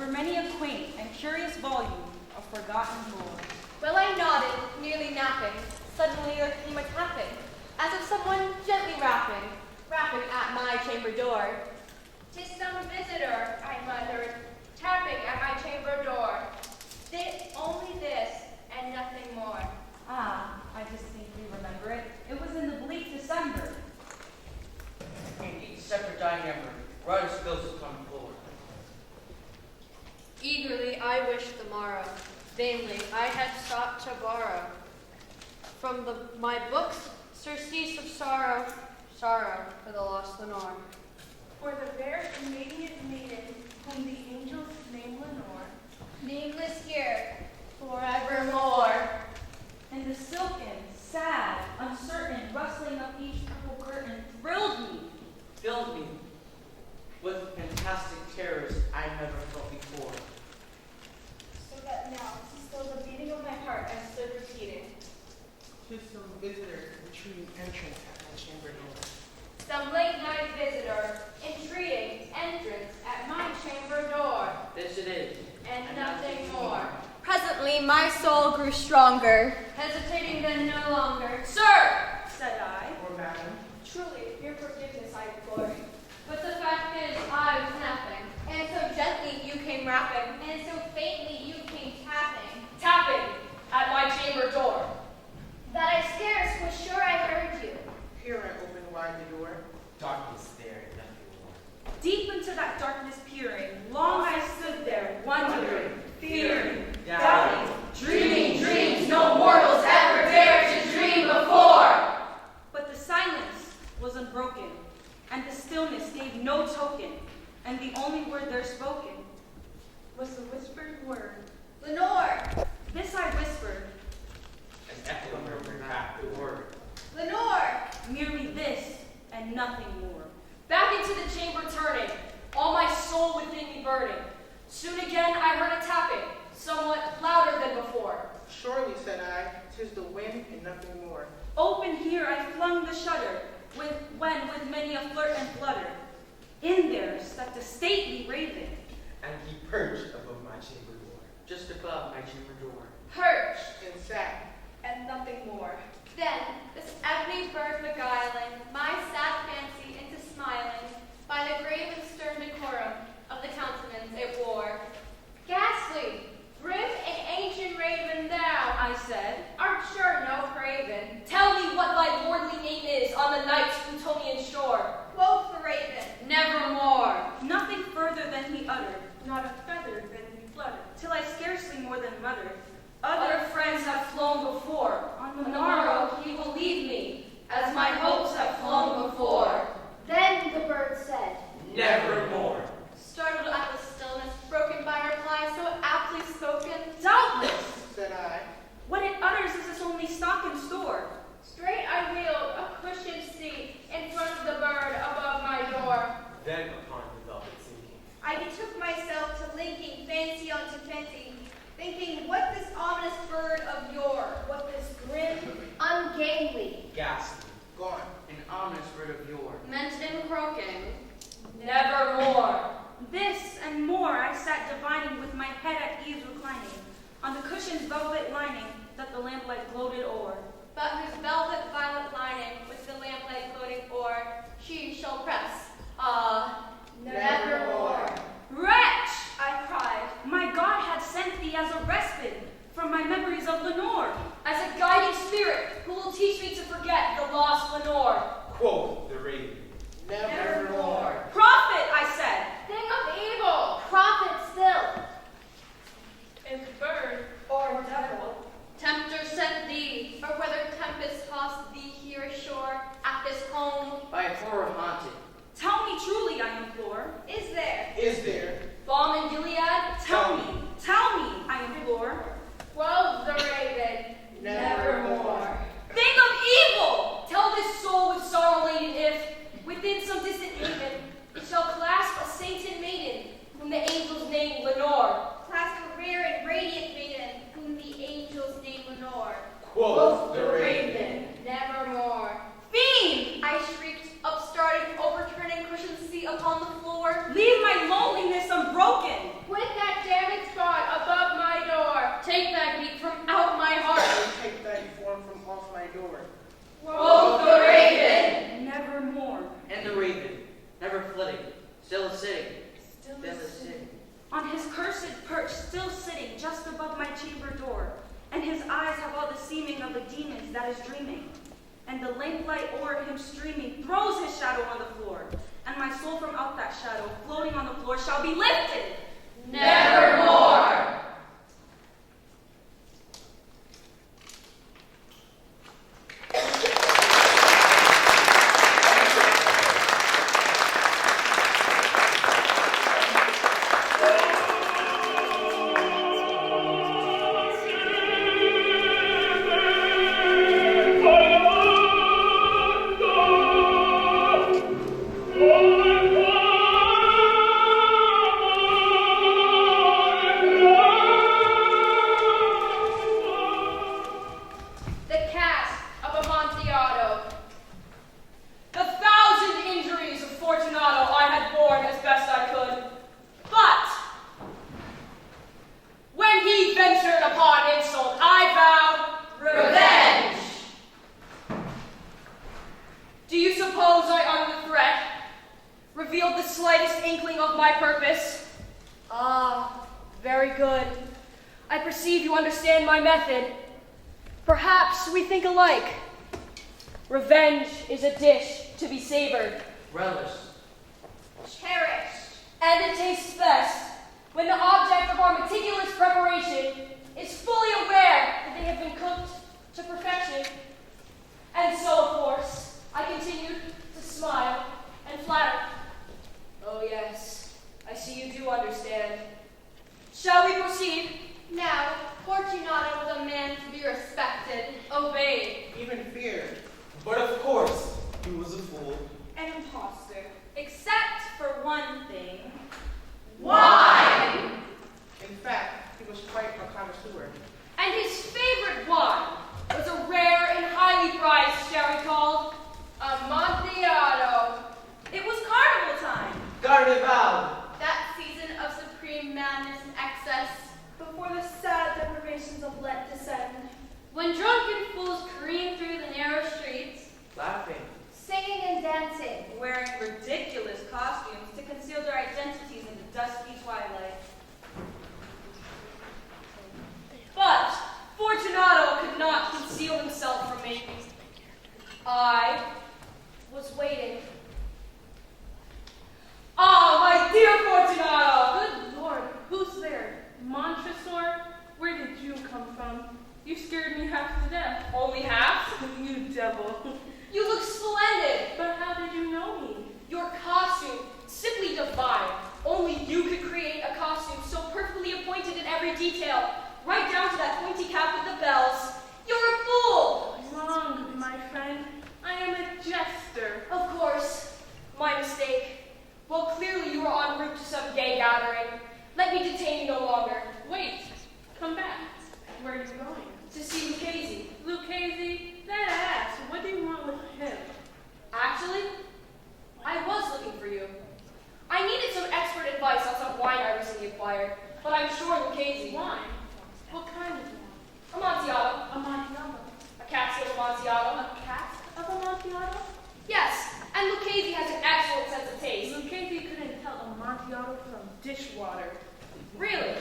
over many a quaint and curious volume of forgotten lore. Well, I nodded, nearly napping. Suddenly there came a tapping, as of someone gently rapping at my chamber door. "'Tis some visitor," I muttered, tapping at my chamber door. Only this, and nothing more. Ah, I distinctly remember it. It was in the bleak December. In each separate dining room, blood spills upon the floor. Eagerly I wished the morrow. Vainly I had sought to borrow from my books surcease of sorrow for the lost Lenore. For the fair and radiant maiden, whom the angels name Lenore, nameless here, forevermore. And the silken, sad, uncertain rustling of each purple curtain thrilled me. Filled me with fantastic terrors I never felt before. So that now, to still the beating of my heart, I stood repeating. "'Tis some visitor entreating entrance at my chamber door." Some late night visitor, entreating entrance at my chamber door, This it is. and nothing more. Presently my soul grew stronger, hesitating then no longer. "Sir," said I, "Or madam, "truly your forgiveness I implore. But the fact is I was napping, and so gently you came rapping, And so faintly you came tapping, Tapping at my chamber door. that I scarce was sure I heard you. here I opened wide the door. Darkness there and nothing more. Deep into that darkness peering, long I stood there, wondering, fearing, Doubting, Dreaming dreams no mortals ever dared to dream before. But the silence was unbroken, and the stillness gave no token, and the only word there spoken was the whispered word. Lenore, This I whispered, as echo murmured back the word. Lenore, merely this and nothing more. Back into the chamber turning, all my soul within me burning. Soon again I heard a tapping, somewhat louder than before. "Surely," said I, "'tis the wind and nothing more." Open here I flung the shutter, when with many a flirt and flutter, in there stepped a stately raven. And he perched above my chamber door. Just above my chamber door. perched, And sat. and nothing more. Then this ebony bird beguiling my sad fancy into smiling by the grave and stern decorum of the countenance it wore. Ghastly, grim and ancient raven thou, I said, art sure no craven. Tell me what thy lordly name is on the night's Plutonian shore. Quoth the raven, Nevermore. nothing further than he uttered, not a feather than he fluttered. till I scarcely more than muttered. Other friends have flown before. On the morrow he will leave me, as my hopes have flown before. Then the bird said, Nevermore. Startled at the stillness, broken by reply so aptly spoken. Doubtless, Said I, what it utters is its only stock and store. straight I wheeled a cushioned seat in front of the bird above my door. Then upon the velvet sinking, I betook myself to linking fancy unto fancy, thinking what this ominous bird of yore, what this grim, ungainly, ghastly, gone. An ominous word of yore. Meant in croaking. Nevermore. This and more I sat divining with my head at ease reclining, on the cushion's velvet lining that the lamplight gloated o'er. But whose velvet violet lining with the lamplight gloating o'er she shall press. Ah, nevermore. Wretch! I cried, My God had sent thee as a respite from my memories of Lenore. As a guiding spirit who will teach me to forget the lost Lenore. quoth the raven. Nevermore. Prophet, I said, thing of evil, prophet still. is bird or devil. Tempter sent thee, or whether tempest tossed thee here ashore at this home. By horror haunted. tell me truly, I implore. Is there, Is there? Balm in Gilead. Tell me, I implore. quoth the raven, Nevermore. Thing of evil! Tell this soul with cursed perch still sitting just above my chamber door, and his eyes have all the seeming of a demon's that is dreaming. And the lamplight o'er him streaming throws his shadow on the floor, and my soul from out that shadow, floating on the floor, shall be lifted. Nevermore. The cast of Amontillado. The 1,000 injuries of Fortunato I had borne as best I could. But when he ventured upon insult, I vowed revenge. Do you suppose I uttered the threat, revealed the slightest inkling of my purpose? Ah, very good. I perceive you understand my method. Perhaps we think alike. Revenge is a dish to be savored, Relished. Cherished. and it tastes best when the object of our meticulous preparation is fully aware that they have been cooked to perfection. And so, of course, I continued to smile and flatter. Oh yes, I see you do understand. Shall we proceed? Now, Fortunato was a man to be respected, Obeyed. Even feared. But of course, he was a fool. An imposter. Except for one thing. Wine! In fact, he was quite a connoisseur. And his favorite wine was a rare and highly prized sherry called Amontillado. It was carnival time. Carnival! that season of supreme madness and excess, Before the sad deprivations of Lent descend. When drunken fools careen through the narrow streets, Laughing. singing and dancing. Wearing ridiculous costumes to conceal their identities in the dusky twilight. But Fortunato could not conceal himself from me. I was waiting. Ah, my dear Fortunato! Good Lord, who's there? Montresor? Where did you come from? You scared me half to death. Only half? You devil. You look splendid! But how did you know me? Your costume, simply divine. Only you could create a costume so perfectly appointed in every detail, right down to that pointy cap with the bells. You're a fool! Wrong, my friend. I am a jester. Of course, my mistake. Well, clearly you are en route to some gay gathering. Let me detain you no longer. Wait, come back. Where are you going? To see Lucchese. Lucchese? That ass. What do you want with him? Actually, I was looking for you. I needed some expert advice on some wine I recently acquired, but I'm sure Lucchese. Wine? What kind of wine? Amontillado. Amontillado. A cask of Amontillado. A cask of Amontillado? Yes, and Lucchese has an excellent sense of taste. Lucchese couldn't tell Amontillado from dishwater. Really?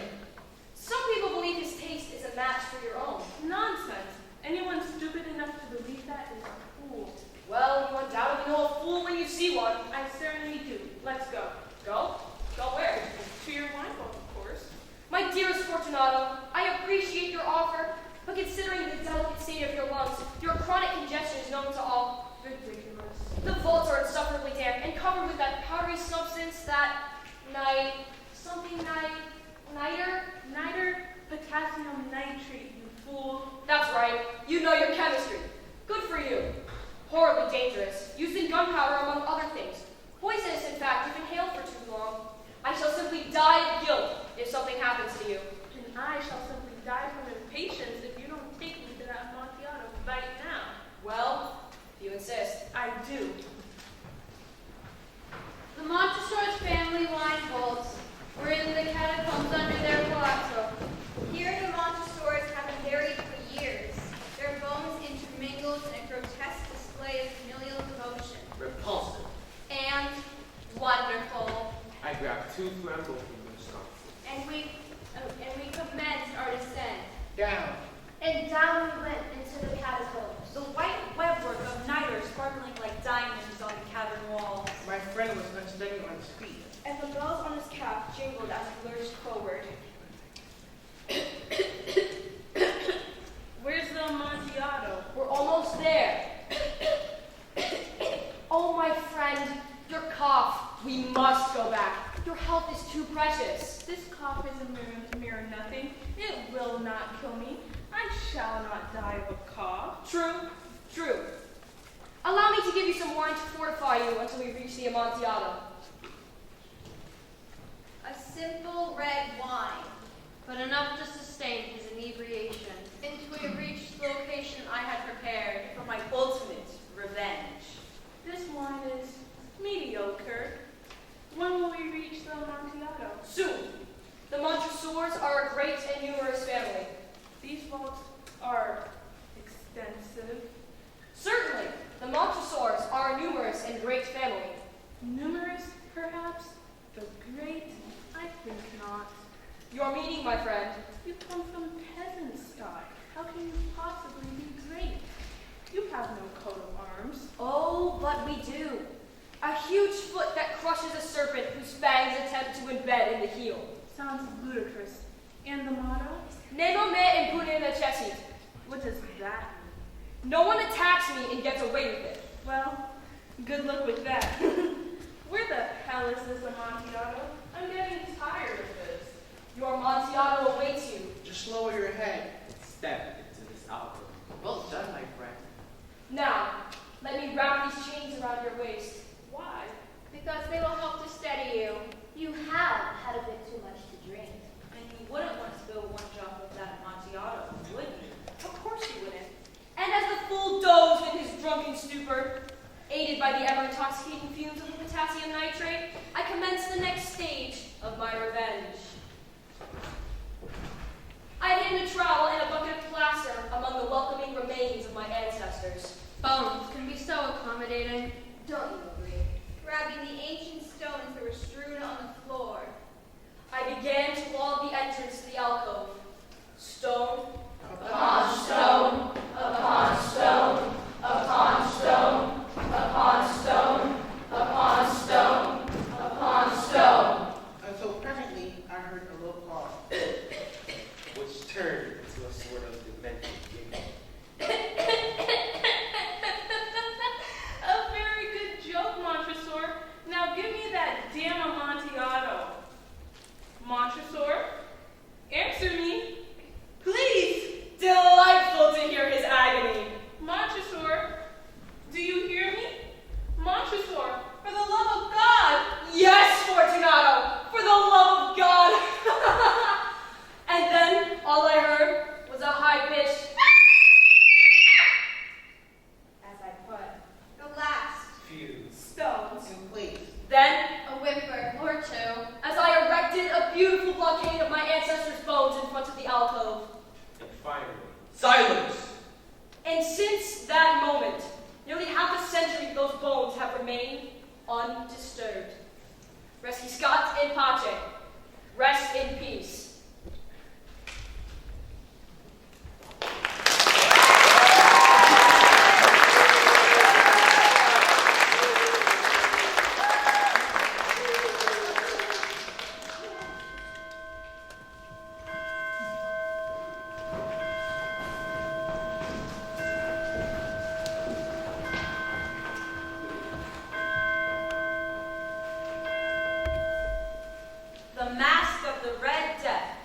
Some people believe his taste is a match for your own. Nonsense. Anyone stupid enough to believe that is a fool. Well, you undoubtedly know a fool when you see one. I certainly do. Let's go. Go? Go where? To your wine vault, of course. My dearest Fortunato, I appreciate your offer, but considering the delicate state of your lungs, your chronic congestion is known to all. Ridiculous. The vaults are insufferably damp and covered with that powdery substance, that niter? Niter potassium nitrate, you fool. That's right. You know your chemistry. Good for you. Horribly dangerous. Used in gunpowder, among other things. Poisonous, in fact, if inhaled for too long. I shall simply die of guilt if something happens to you. And I shall simply die from impatience if you don't take me to that Amontillado right now. Well, if you insist. I do. the Montresors family wine vaults were in the catacombs under their palazzo. Here the Montresors have been buried for years, their bones intermingled in a grotesque display of familial devotion. Repulsive. And wonderful. I grabbed 2 flambeaux from the sconce. And we not kill me. I shall not die of a cough. True, true. Allow me to give you some wine to fortify you until we reach the Amontillado. A simple red wine. But enough to sustain his inebriation until we reached the location I had prepared. For my ultimate revenge. This wine is mediocre. When will we reach the Amontillado? Soon. The Montresors are a great and numerous family. These vaults are extensive. Certainly, the Montresors are a numerous and great family. Numerous, perhaps, but great, I think not. Your meaning, my friend? You come from peasant stock. How can you possibly be great? You have no coat of arms. Oh, but we do. A huge foot that crushes a serpent whose fangs attempt to embed in the heel. Sounds ludicrous. And the motto? Nemo me impune necessit. What does that mean? No one attacks me and gets away with it. Well, good luck with that. Where the hell is this Amontillado? I'm getting tired of this. Your Amontillado awaits you. Just lower your head and step into this alcove. Well done, my friend. Now, let me wrap these chains around your waist. Why? Because they will help to steady you. You have had a bit too much to drink. And you wouldn't want to spill one drop of that Amontillado, would you? Of course you wouldn't. And as the fool dozed in his drunken stupor, aided by the ever-intoxicating fumes of the potassium nitrate, I commenced the next stage of my revenge. I had hidden a trowel and a bucket of plaster among the welcoming remains of my ancestors. Bones can be so accommodating. Don't you agree? Grabbing the ancient stones that were strewn on the floor. I began to log the entrance to the alcove. Stone Upon stone, upon stone, upon stone, upon stone, upon stone, upon stone. Until presently I heard a low cough, which turned into a sort of demented giggle. A very good joke, Montresor. Now give me that damn Amontillado. Montresor, answer me. Please. Delightful to hear his agony. Montresor, do you hear me? Montresor, for the love of God. Yes, Fortunato, for the love of God. And then all I heard was a high-pitched as I put The last Fuse. stones. Complete. Then, A whimper or two. as I erected a beautiful blockade of my ancestors' bones in front of the alcove. And finally, Silence! And since that moment, nearly half a century those bones have remained undisturbed. Resciscat in pace. Rest in peace. The mask of the Red Death.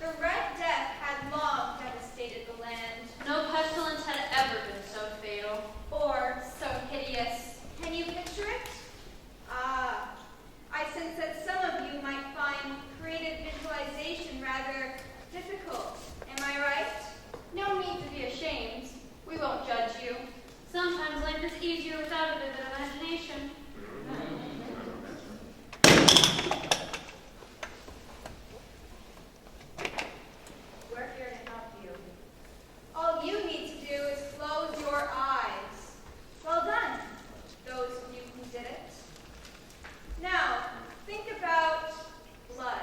The Red Death had long devastated the land. No pestilence had ever been so fatal. Or so hideous. Can you picture it? Ah, I sense that some of you might find creative visualization rather difficult. Am I right? No need to be ashamed. We won't judge you. Sometimes life is easier without a vivid imagination. We're here to help you. All you need to do is close your eyes. Well done, those of you who did it. Now, think about blood.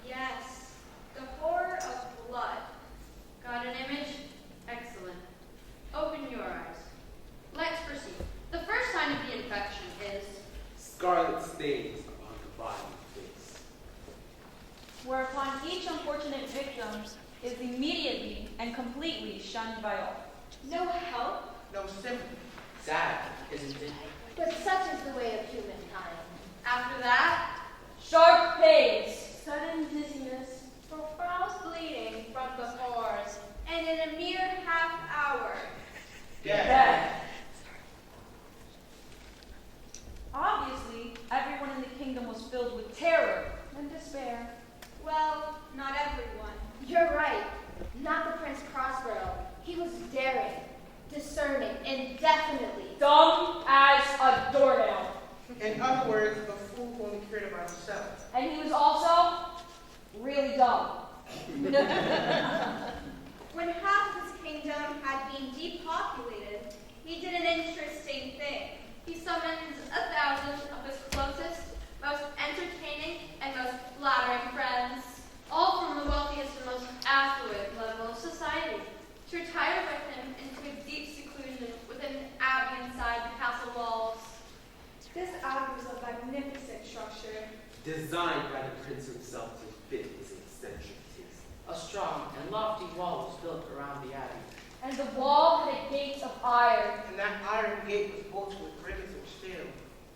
Yes, the horror of blood. Got an image? Excellent. Open your eyes. Let's proceed. The first sign of the infection is scarlet stains upon the body face. Whereupon each unfortunate victim is immediately and completely shunned by all. No help? No sympathy. Sad, isn't it? But such is the way of humankind. after that. Sharp pains. Sudden dizziness. Profound bleeding from the horn. He was daring, discerning, and definitely Dumb as a doornail. In other words, a fool who only cared about himself. And he was also really dumb. When half of his kingdom had been depopulated, he did an interesting thing. He summons 1,000 of his closest, most entertaining, and most flattering friends, all from the wealthiest and most affluent level of society, to retire with him into a deep seclusion within an abbey inside the castle walls. This abbey was a magnificent structure. Designed by the prince himself to fit his eccentric taste. A strong and lofty wall was built around the abbey. And the wall had a gate of iron. And that iron gate was bolted with rivets of steel.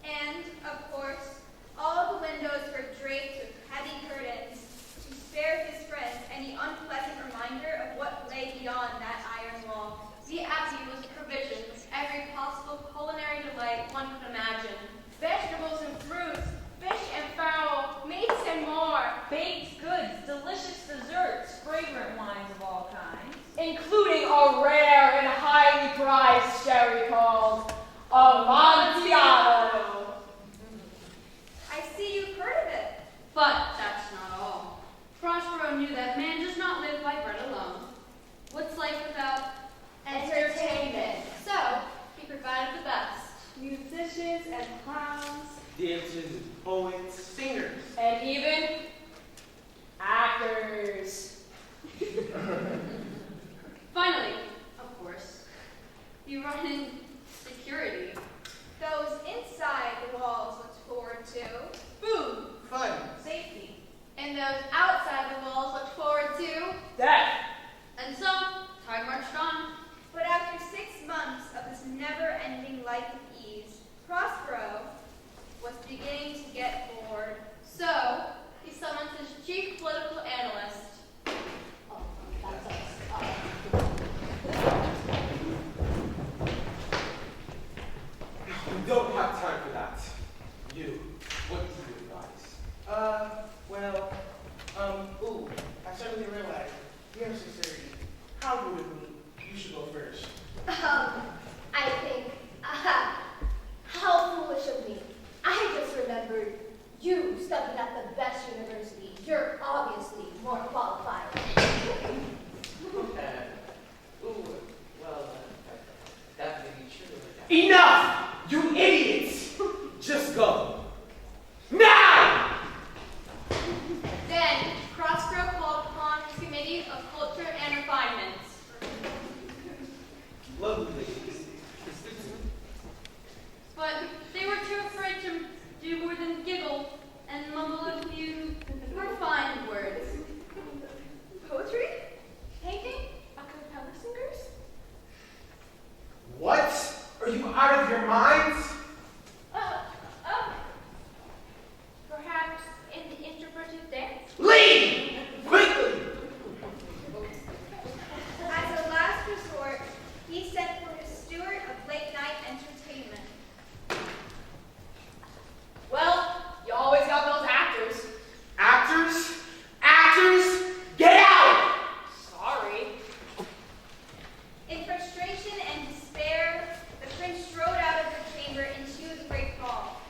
And, of course, all the windows were draped with heavy curtains to spare his friends any unpleasant reminder of what lay beyond that iron wall. The abbey was provisioned with every possible culinary delight one could imagine. Vegetables and fruits, fish and fowl, meats and more. Baked goods, delicious desserts, fragrant wines of all kinds. Including a rare and highly prized sherry called Amontillado. I see you've heard of it. But that's not all. Prospero knew that man does not live by bread alone. What's life without entertainment. So, he provided the best. Musicians and clowns. Dancers and poets. Singers. And even actors. Finally, of course, you run in security. Those inside the walls looked forward to Food. Fun. safety. And those outside the walls looked forward to. Death. And so, time marched on. But after 6 months of this never-ending life of ease, Prospero was beginning to get bored. So, he summons his chief political analyst. Oh, that's us. We don't have time for that. You, what do you advise? Ooh, I suddenly realized, we have sincerity. How rude of me. You should go first. I think, how foolish of me. I just remembered you studied at the best university. You're obviously more qualified. That may be true. Enough! You idiots! Just go. Now! Then, Prospero called upon his committee of culture and refinements. Lovely ladies. But they were too afraid to do more than giggle and mumble a few refined words. Poetry? Painting? A cappella singers? What? Are you out of your minds? Perhaps in the interpretive dance? Leave! Quickly! As a last resort, he sent for his steward of late-night entertainment. Well, you always got those actors. Actors? Actors? Get out! Sorry. In frustration and despair, the prince strode out of the chamber into the great hall.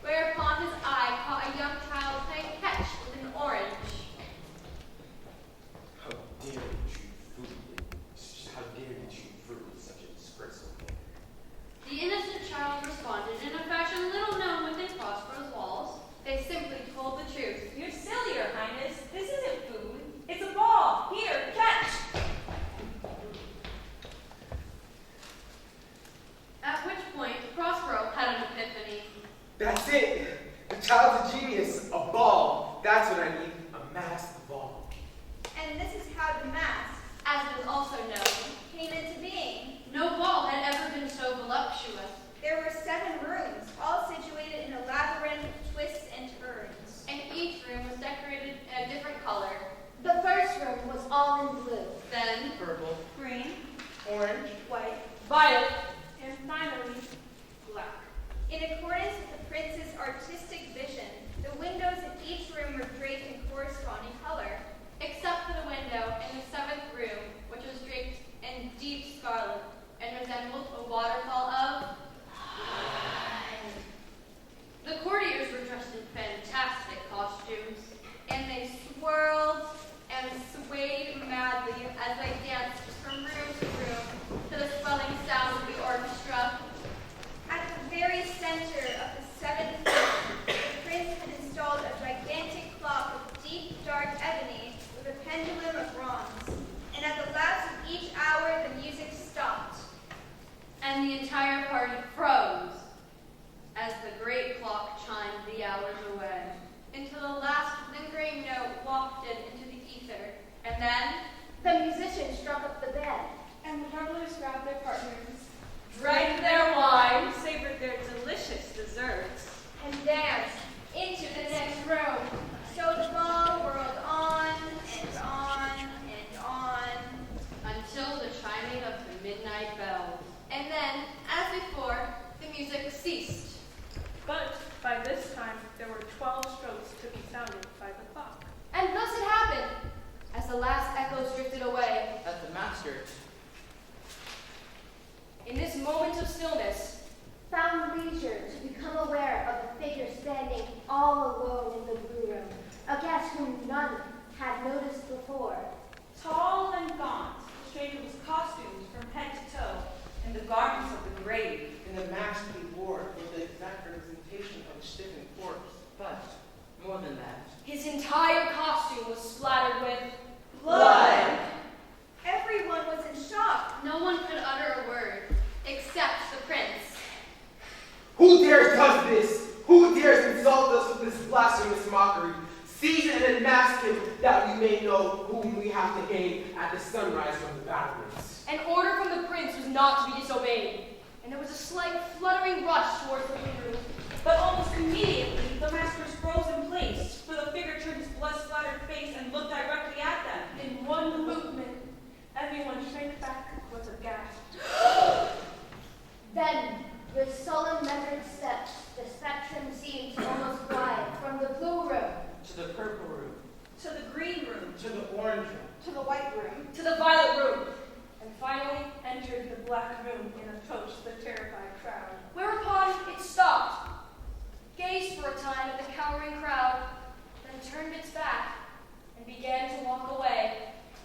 Whereupon his eye caught a young child playing catch with an orange. How dare you treat food? How dare you treat fruit in such a disgraceful manner? The innocent child responded in a fashion little known within Prospero's walls. They simply told the truth. You're silly, Your Highness. This isn't food. It's a ball. Here, catch. At which point, Prospero had an epiphany. That's it! The child's a genius. A ball. That's what I need. A masked ball. And this is how the mask As it is also known, came into being. no ball had ever been so voluptuous. There were 7 rooms, all situated in a labyrinth of twists and turns. And each room was decorated in a different color. The first room was all in blue. Then, Purple. Green. Orange. White. Violet. And finally, black. In accordance with the prince's artistic vision, the windows in each room were draped in corresponding color. except for the window in the 7th room, which was draped in deep and the entire party froze as the great clock chimed the hours away, until the last lingering note wafted into the ether, and then The musicians struck up the band. And the revelers grabbed their partners. Drank their wine. Savored their delicious desserts. And danced into the next room. So the ball whirled on and on and on. until the chiming of the midnight bells. And then, as before, the music ceased. But by this time, there were 12 strokes to be sounded by the clock. And thus it happened, as the last echoes drifted away, That the master, in this moment of stillness, Found leisure to become aware of a figure standing all alone in the blue room, a guest whom none had noticed before. Tall and gaunt, the stranger was costumed from head to toe in the garments of the grave. And the mask he wore was the exact representation of a stiffened corpse. but more than that, his entire costume was splattered with Blood. Everyone was in shock. No one could utter a word, except the prince. Who dares does this? Who dares insult us with this blasphemous mockery? Seize and unmask him, that we may know whom we have to aim at the sunrise from the battlements. An order from the prince was not to be disobeyed, and there was a slight fluttering rush towards the living room. But almost immediately, the masters froze in place, for the figure turned his blood-splattered face and looked directly at them. In one movement, everyone shrank back with a gasp. Then, with solemn measured steps, the spectrum seemed to almost glide from the blue room to the purple room, To the green room, To the orange room. To the white room. to the violet room, And finally entered the black room and approached the terrified crowd. whereupon it stopped, gazed for a time at the cowering crowd, then turned its back and began to walk away.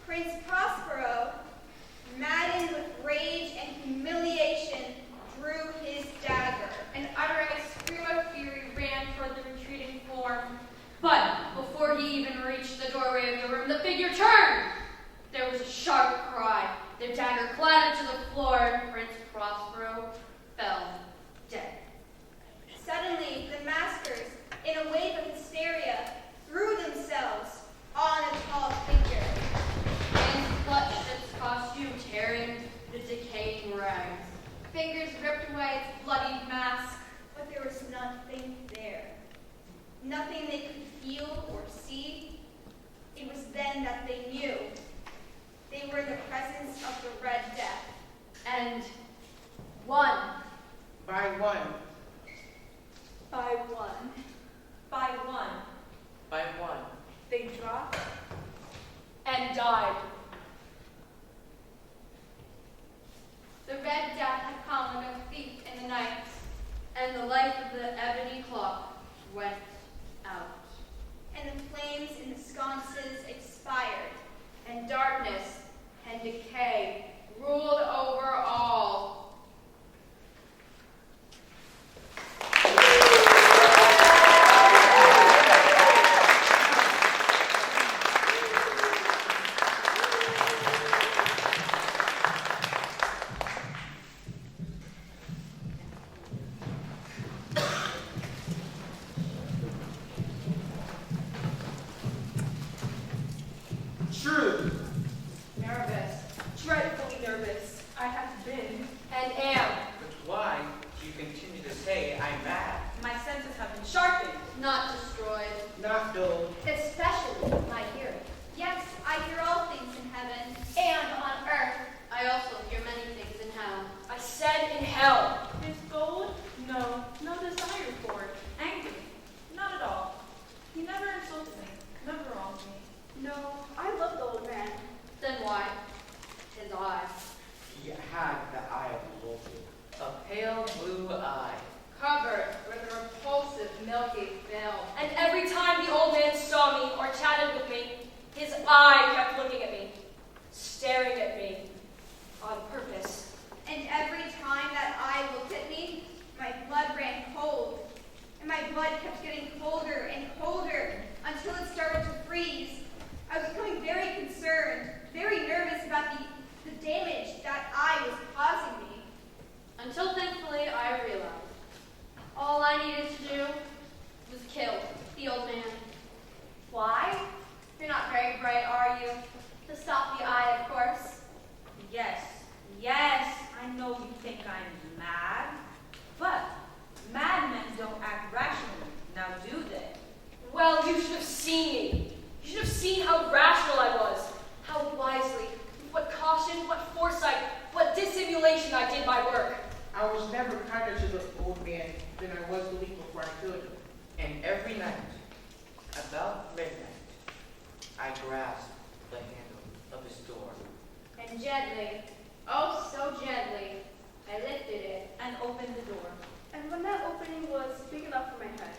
Prince Prospero, maddened with rage and humiliation, drew his dagger. And uttering a scream of fury, ran toward the retreating form. But before he even reached the doorway of the room, the figure turned. There was a sharp cry. The dagger clattered to the floor, and Prince Prospero fell dead. Suddenly, the maskers, in a wave of hysteria, threw themselves on the tall figure. Hands clutched its costume, tearing the decaying rags. Fingers ripped away its bloodied mask. But there was nothing there. Nothing they could feel or see. It was then that they knew. They were in the presence of the Red Death. And One, By one. By one. by one. by one, They dropped. and died. the Red Death had come like a thief in the night, and the light of the ebony clock went out. And the flames in the sconces expired. And darkness and decay ruled over all. True. Nervous, dreadfully nervous, I have been. and am. but why do you continue to say I'm mad? My senses have been sharpened. Not destroyed. Not dull. especially my hearing. Yes, I hear all things in heaven. And on earth, I also hear many things in hell. I said in hell. His gold? No, no desire for it. Angry. Not at all. He never insulted me, never wronged me. No, I love the old man. Then why? His eyes. He had the eye of a vulture. A pale blue eye. Covered with a repulsive milky film. And every time the old man saw me or chatted with me, his eye kept looking at me, staring at me, on purpose. And every time that eye looked at me, my blood ran cold. And my blood kept getting colder and colder until it started to freeze. I was becoming very concerned, very nervous about the damage that eye was causing me. way, are you? To stop the eye, of course. Yes, yes, I know you think I'm mad, but madmen don't act rationally, now do they? Well, you should have seen me. You should have seen how rational I was, how wisely, with what caution, what foresight, what dissimulation I did my work. I was never kinder to the old man than I was the week before I killed him. And every night, about midnight, I grasped the handle of his door. And gently, oh so gently, I lifted it. And opened the door. And when that opening was big enough for my head.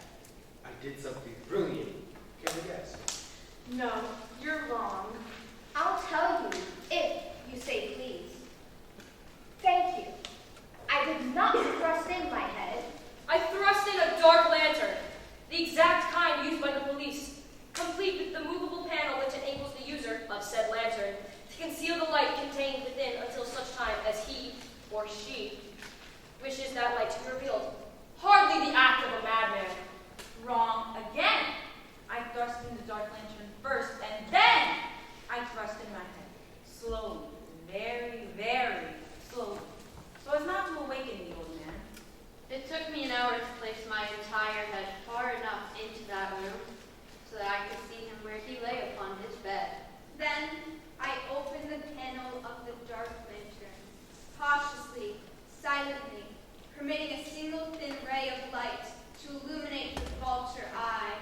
I did something brilliant. Can you guess? No, you're wrong. I'll tell you, if you say please. Thank you. I did not thrust in my head. I thrust in a dark lantern, the exact kind used by the police, complete with the movable panel which enables the user of said lantern to conceal the light contained within until such time as he or she wishes that light to be revealed. Hardly the act of a madman. Wrong again. I thrust in the dark lantern first, and then I thrust in my head. Slowly, very, very slowly, so as not to awaken the old man. It took me an hour to place my entire head far enough into that room so that I could see him where he lay upon his bed. Then I opened the panel of the dark lantern, cautiously, silently, permitting a single thin ray of light to illuminate the vulture eye.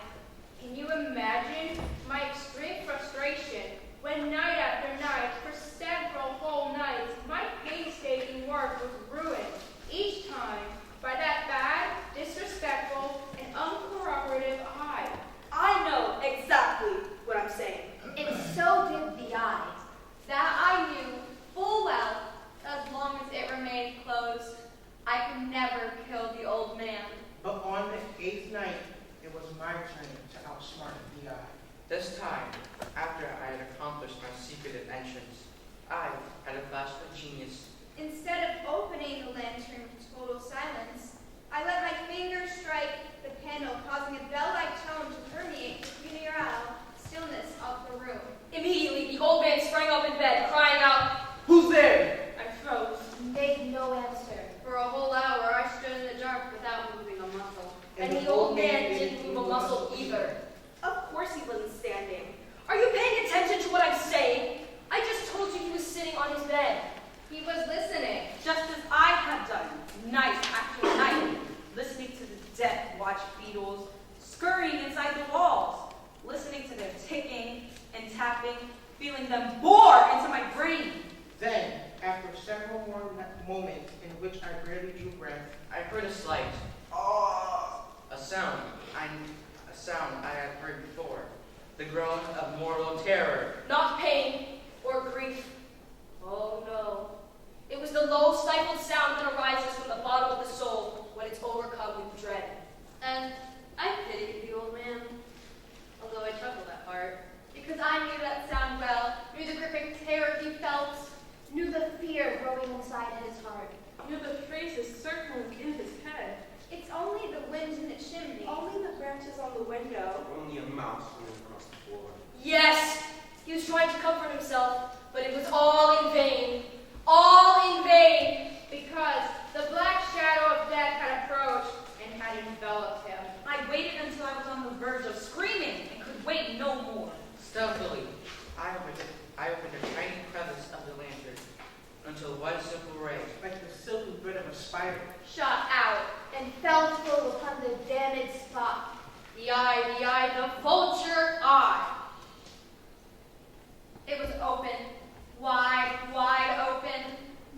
Can you imagine my extreme frustration when night after night, for several whole nights, my painstaking work was ruined, each time by that bad, disrespectful, and uncooperative eye? I know exactly what I'm saying. And so did the eyes. That I knew full well, as long as it remained closed, I could never kill the old man. But on the 8th night, it was my turn to outsmart the eye. This time, after I had accomplished my secretive entrance, I had a flash of genius. Instead of opening the lantern with total silence, I let my fingers strike the panel, causing a bell-like tone to permeate the funereal stillness of the room. Immediately, the old man sprang up in bed, crying out, Who's there? I froze. Made no answer. For a whole hour, I stood in the dark without moving a muscle. and the old man didn't move a muscle either. Of course he wasn't standing. Are you paying attention to what I'm saying? I just told you he was sitting on his bed. He was listening. Just as I have done, night after night, listening to the death watch beetles scurrying inside the walls, listening to their ticking and tapping, feeling them bore into my brain. Then, after several more moments in which I barely drew breath, I heard a slight, a sound I had heard before, the groan of mortal terror. Not pain or grief. Oh no. It was the low, stifled sound that arises from the bottom of the soul when it's overcome with dread. And I pitied the old man, although I chuckled at heart. Because I knew that sound well, knew the gripping terror he felt. Knew the fear growing inside his heart. Knew the phrases circling in his head. It's only the wind in the chimney. Only the branches on the window. Only a mouse flew across the floor. Yes, he was trying to comfort himself, but it was all in vain. All in vain. Because the black shadow of death had approached and had enveloped him. I waited until I was on the verge of screaming and could wait no more. Stealthily, I opened a tiny crevice of the lantern until one simple ray, like the silken thread of a spider, Shot out. And fell full upon the damaged spot. The eye, the vulture eye. It was open. Wide, wide open.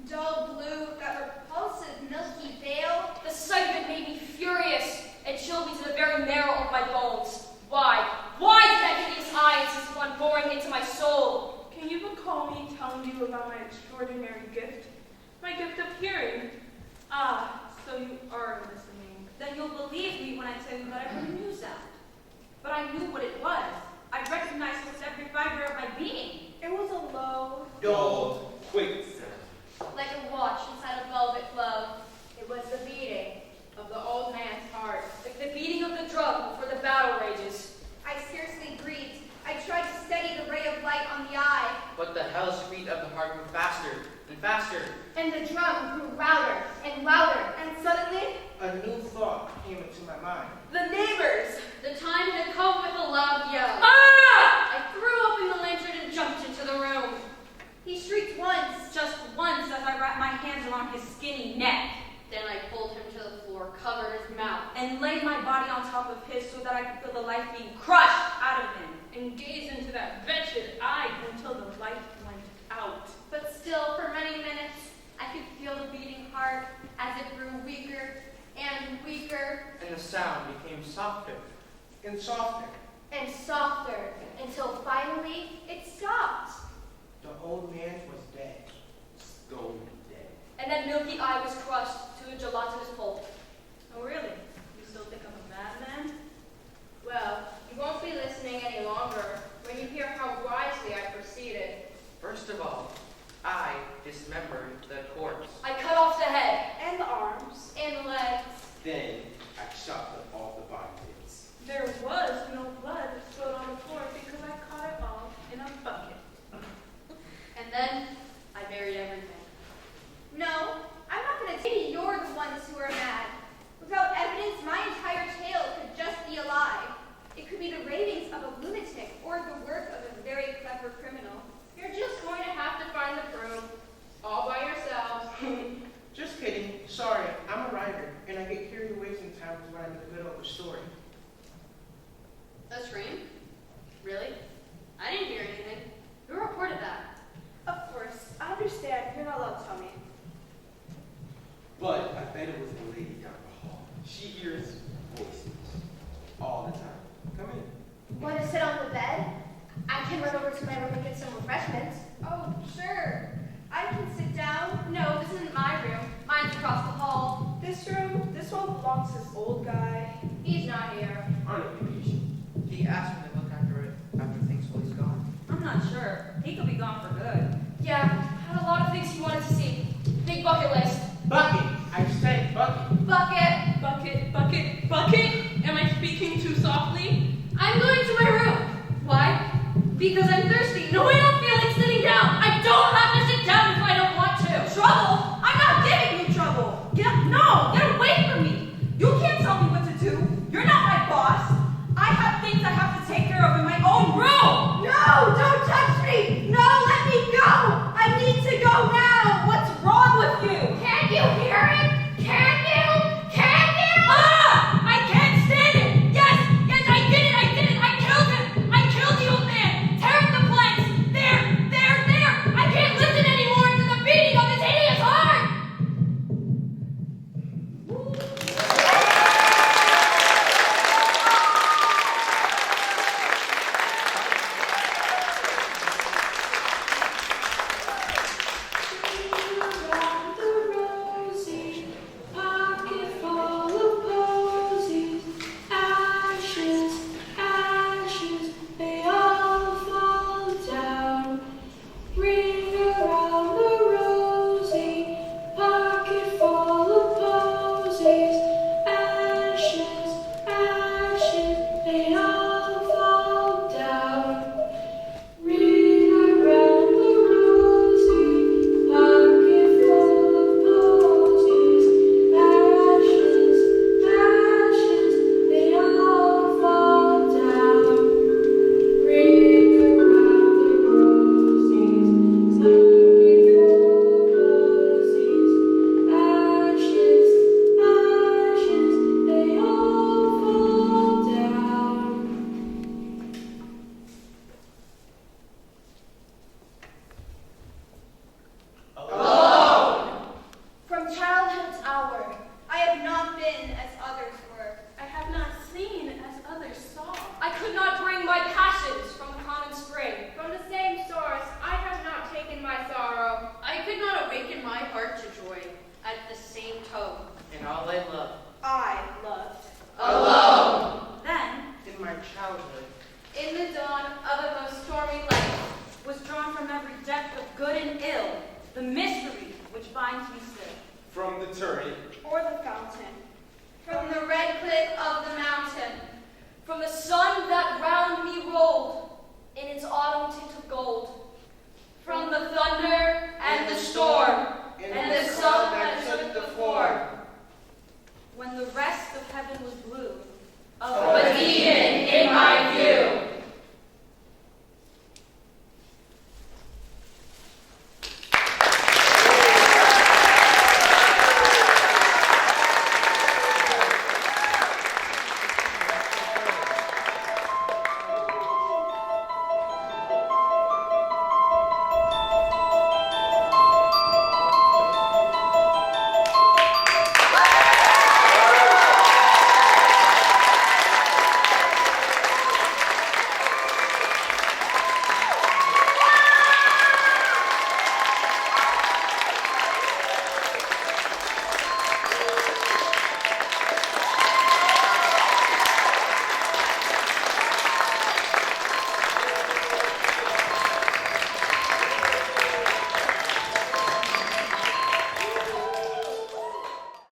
Dull blue with that repulsive milky veil. The sight of it made me furious and chilled me to the very marrow of my bones. Why did that hideous eye insist upon boring into my soul? Can you recall me telling you about my extraordinary gift? My gift of hearing. Ah, so you are listening. Then you'll believe me when I tell you that I heard a new sound. But I knew what it was. I recognized it with every fiber of my being. It was a low, Dull, quick sound. Like a watch inside a velvet glove. It was the beating of the old man's heart. Like the beating of the drum before the battle rages. I scarcely breathed. I tried to steady the ray of light but the hellish beat of the heart grew faster and faster. And the drum grew louder and louder. And suddenly, A new thought came into my mind. the neighbors. The time had come with a loud yell. Ah! I threw open the lantern and jumped into the room. He shrieked once. Just once as I wrapped my hands around his skinny neck Then I pulled him to the floor, covered his mouth, and laid my body on top of his so that I could feel the life being crushed out of him. And gaze into that wretched eye until the light went out. but still for many minutes I could feel the beating heart as it grew weaker and weaker. And the sound became softer. And softer, And softer until finally it stopped. the old man was dead. Stone dead. And that milky eye was crushed to a gelatinous pulp. Oh, really? You still think I'm a madman? Well, you won't be listening any longer when you hear how wisely I proceeded. First of all, I dismembered the corpse. I cut off the head. And the arms. And the legs. Then I chopped up all the body bits. There was no blood spilled on the floor because I caught it all in a bucket. And then I buried everything. No, I'm not going to tell you you're the ones who are mad. Without evidence, my entire tale could just be a lie. It could be the ravings of a lunatic or the work of a very clever criminal. You're just going to have to find the broom all by yourselves. Just kidding. Sorry, I'm a writer, and I get carried away sometimes when I'm in the middle of a story. A scream? Really? I didn't hear anything. Who reported that? Of course, I understand. You're not allowed to tell me. But I bet it was the lady down the hall. She hears voices all the time. Come in. Want to sit on the bed? I can run over to my room and get some refreshments. Oh, sure. I can sit down. No, this isn't my room. Mine's across the hall. This one belongs to this old guy. He's not here. On a vacation. He asked me to look after it after things while he's gone. I'm not sure. He could be gone for good. Yeah, had a lot of things he wanted to see. Big bucket list. Bucket! I said bucket. Bucket! Bucket, bucket, bucket! Am I speaking too softly? I'm going to my room. Why? Because I'm thirsty. No, I don't feel like sitting down. I don't have to sit down if I don't want to. Trouble? I'm not giving you trouble. Get away from me. You can't tell me what to do. You're not my boss. I have things I have to take care of in my own room. No, don't touch me. No, let me go. I need to go now. What's wrong with you? Can you hear it? Can you? Can you? Ah! I can't stand it! Yes! Yes, I did it! I did it! I killed him! I killed the old man! Tear up the planks! There! I can't listen anymore to the beating of his hideous heart! From the turret. Or the fountain. From the red cliff of the mountain. From the sun that round me rolled in its autumn tint of gold.